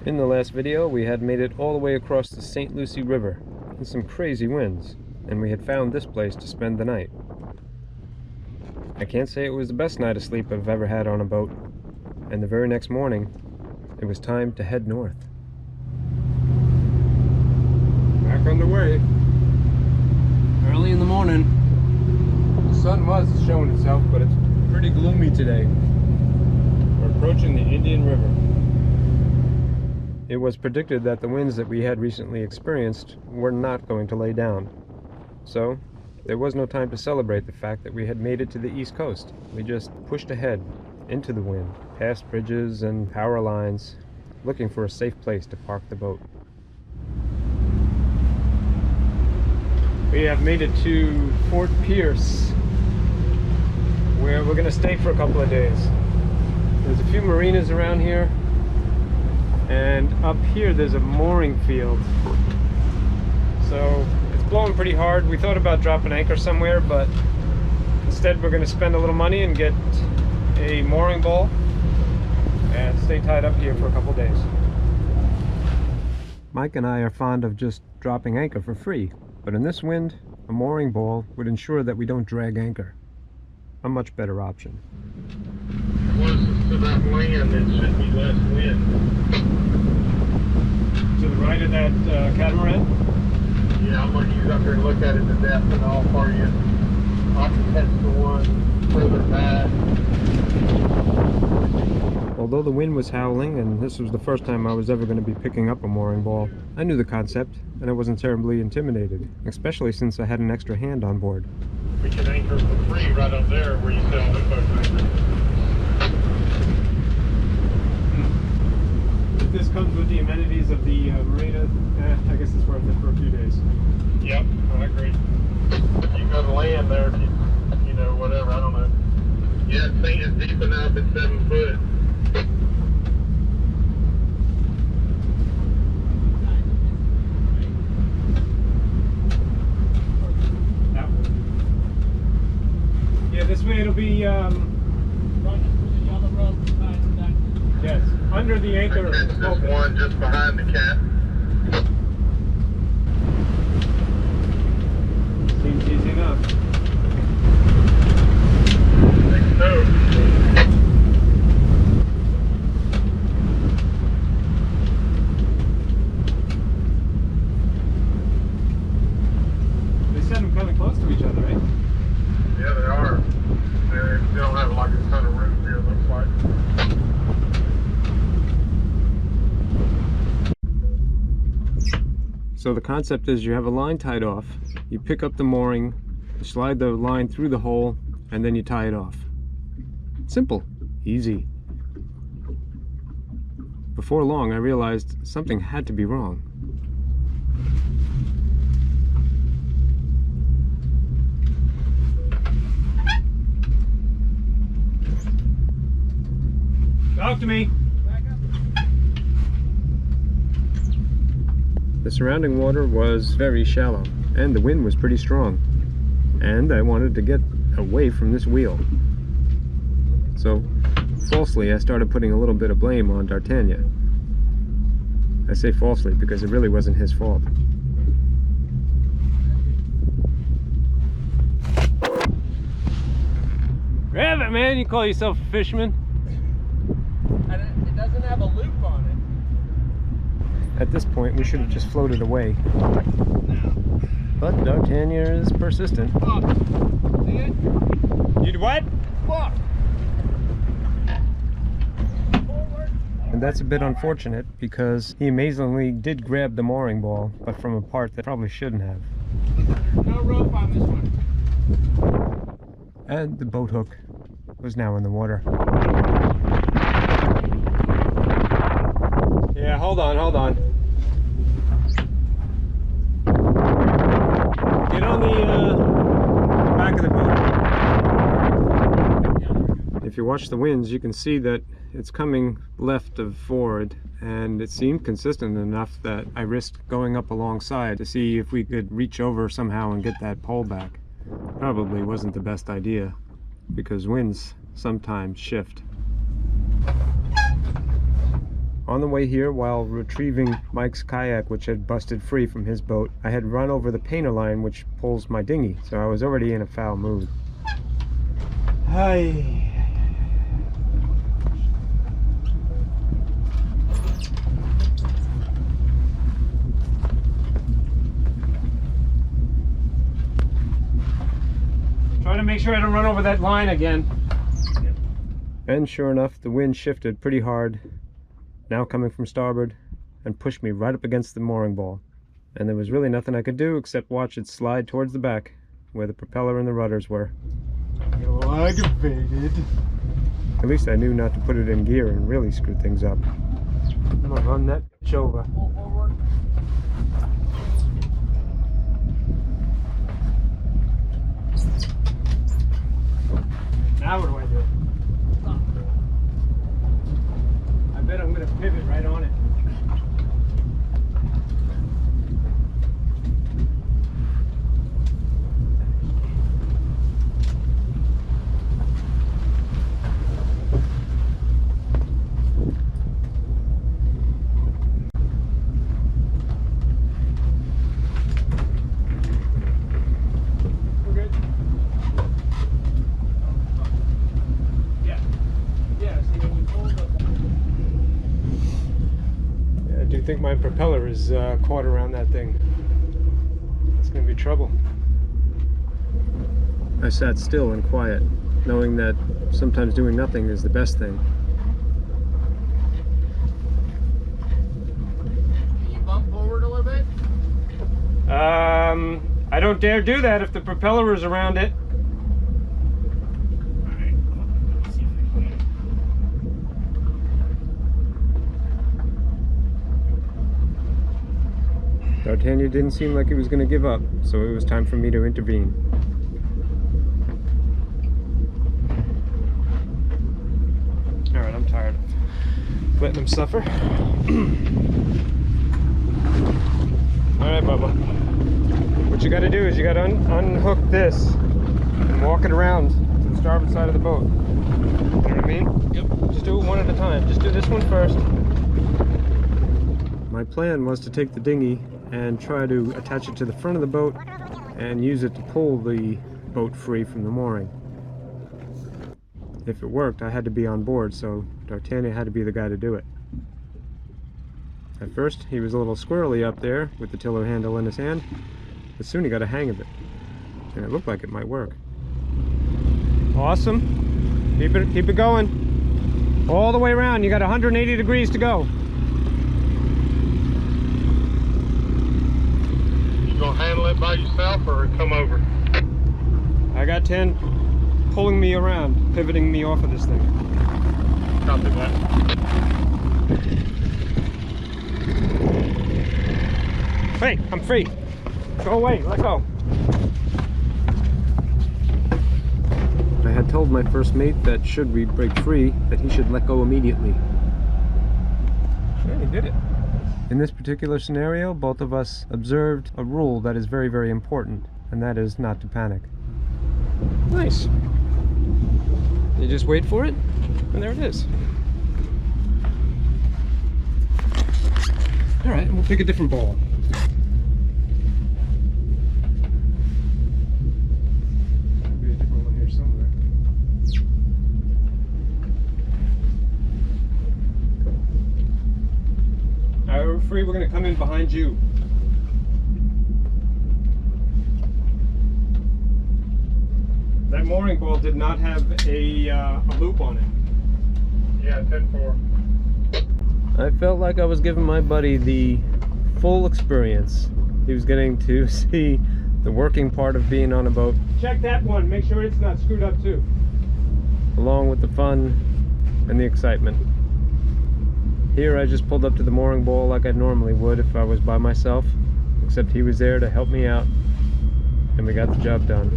In the last video, we had made it all the way across the St. Lucie River in some crazy winds, and we had found this place to spend the night. I can't say it was the best night of sleep I've ever had on a boat, and the very next morning, it was time to head north. Back on the way. Early in the morning. The sun was showing itself, but it's pretty gloomy today. We're approaching the Indian River. It was predicted that the winds that we had recently experienced were not going to lay down. So, there was no time to celebrate the fact that we had made it to the East Coast. We just pushed ahead into the wind, past bridges and power lines, looking for a safe place to park the boat. We have made it to Fort Pierce, where we're going to stay for a couple of days. There's a few marinas around here, and up here there's a mooring field. So it's blowing pretty hard. We thought about dropping anchor somewhere, but instead we're going to spend a little money and get a mooring ball and stay tied up here for a couple days. Mike and I are fond of just dropping anchor for free, but in this wind, a mooring ball would ensure that we don't drag anchor. A much better option. Closest to that land, it should be less wind. To the right of that catamaran? Yeah, I'm going to use up here and look at it to depth and all for you. I can catch the one further back. Although the wind was howling, and this was the first time I was ever going to be picking up a mooring ball, I knew the concept, and I wasn't terribly intimidated, especially since I had an extra hand on board. We can anchor for free right up there where you sell the boat anchor. If this comes with the amenities of the marina, I guess it's worth it for a few days. Yep, I agree. You go to land there, if you know, whatever, I don't know. Yeah, the thing is deep enough, it's 7 foot. Yeah, this way it'll be yes, under the anchor. There's one just behind the cat. Seems easy enough. I think so. They said them kind of close to each other, right? Yeah, they are. They don't have like a ton of room here, it looks like. So the concept is you have a line tied off, you pick up the mooring, you slide the line through the hole, and then you tie it off. Simple, easy. Before long I realized something had to be wrong. Talk to me. The surrounding water was very shallow, and the wind was pretty strong. And I wanted to get away from this wheel. So, falsely, I started putting a little bit of blame on D'Artagnan. I say falsely because it really wasn't his fault. Grab it, man! You call yourself a fisherman? It doesn't have a loop on it. At this point, we should have just floated away. But D'Artagnan is persistent. Fuck. See it? You did what? Fuck. And that's a bit unfortunate because he amazingly did grab the mooring ball, but from a part that probably shouldn't have. No rope on this one. And the boat hook was now in the water. Yeah, hold on. Get on the back of the boat. If you watch the winds, you can see that it's coming left of forward, and it seemed consistent enough that I risked going up alongside to see if we could reach over somehow and get that pole back. Probably wasn't the best idea, because winds sometimes shift. On the way here, while retrieving Mike's kayak, which had busted free from his boat, I had run over the painter line which pulls my dinghy, so I was already in a foul mood. Hi. Trying to make sure I don't run over that line again. And sure enough, the wind shifted pretty hard, now coming from starboard, and pushed me right up against the mooring ball. And there was really nothing I could do except watch it slide towards the back, where the propeller and the rudders were. You're aggravated. At least I knew not to put it in gear and really screw things up. I'm gonna run that bitch over. Pull forward. Now what do I do? I bet I'm gonna pivot right on it. We're good. Yeah. Yeah, see when you pull the... I do think my propeller is caught around that thing. It's gonna be trouble. I sat still and quiet, knowing that sometimes doing nothing is the best thing. Can you bump forward a little bit? I don't dare do that if the propeller is around it. Alright. Let's see if I can. D'Artagnan didn't seem like he was gonna give up, so it was time for me to intervene. Alright, I'm tired of letting him suffer. Alright, Bubba. What you gotta do is you gotta unhook this and walk it around to the starboard side of the boat. You know what I mean? Yep. Just do it one at a time. Just do this one first. My plan was to take the dinghy and try to attach it to the front of the boat and use it to pull the boat free from the mooring. If it worked, I had to be on board, so D'Artagnan had to be the guy to do it. At first, he was a little squirrely up there with the tiller handle in his hand, but soon he got a hang of it, and it looked like it might work. Awesome. Keep it going. All the way around. You got 180 degrees to go. You gonna handle it by yourself or come over? I got 10 pulling me around, pivoting me off of this thing. Copy that. Hey, I'm free. Go away, let go. I had told my first mate that should we break free, that he should let go immediately. Yeah, he did it. In this particular scenario, both of us observed a rule that is very, very important, and that is not to panic. Nice. You just wait for it, and there it is. All right, we'll pick a different ball. Be a different one here somewhere. All right, we're free. We're gonna come in behind you. That mooring ball did not have a loop on it. Yeah, 10-4. I felt like I was giving my buddy the full experience. He was getting to see the working part of being on a boat, Check that one. Make sure it's not screwed up too. along with the fun and the excitement. Here I just pulled up to the mooring ball like I normally would if I was by myself, except he was there to help me out, and we got the job done.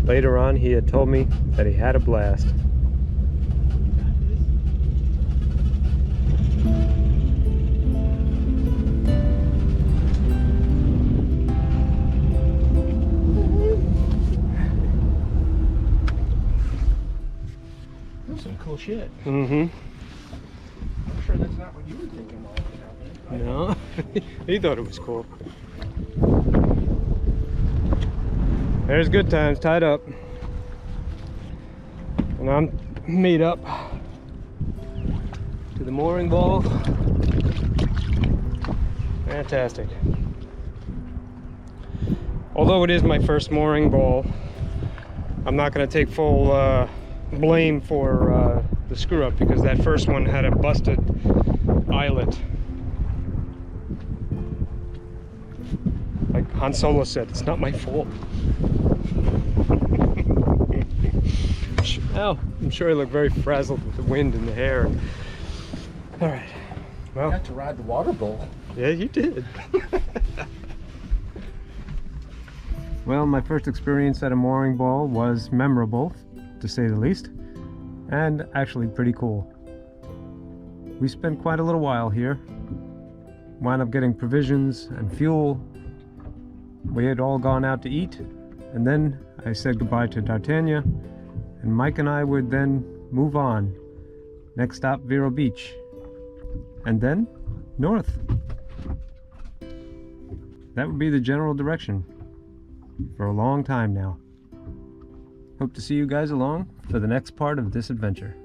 Later on, he had told me that he had a blast. That's some cool shit. Mm-hmm. not what you were thinking all the time. No, he thought it was cool. There's Good Times tied up, and I'm made up to the mooring ball. Fantastic. Although it is my first mooring ball, I'm not going to take full blame for the screw up, because that first one had a busted eyelet. Like Han Solo said, it's not my fault. Oh, I'm sure I look very frazzled with the wind and the hair. All right. Well, I got to ride the water bowl. yeah, you did. Well, my first experience at a mooring ball was memorable, to say the least, and actually pretty cool. We spent quite a little while here. Wound up getting provisions and fuel. We had all gone out to eat, and then I said goodbye to D'Artagnan, and Mike and I would then move on. Next stop, Vero Beach, and then north. That would be the general direction for a long time now. Hope to see you guys along for the next part of this adventure.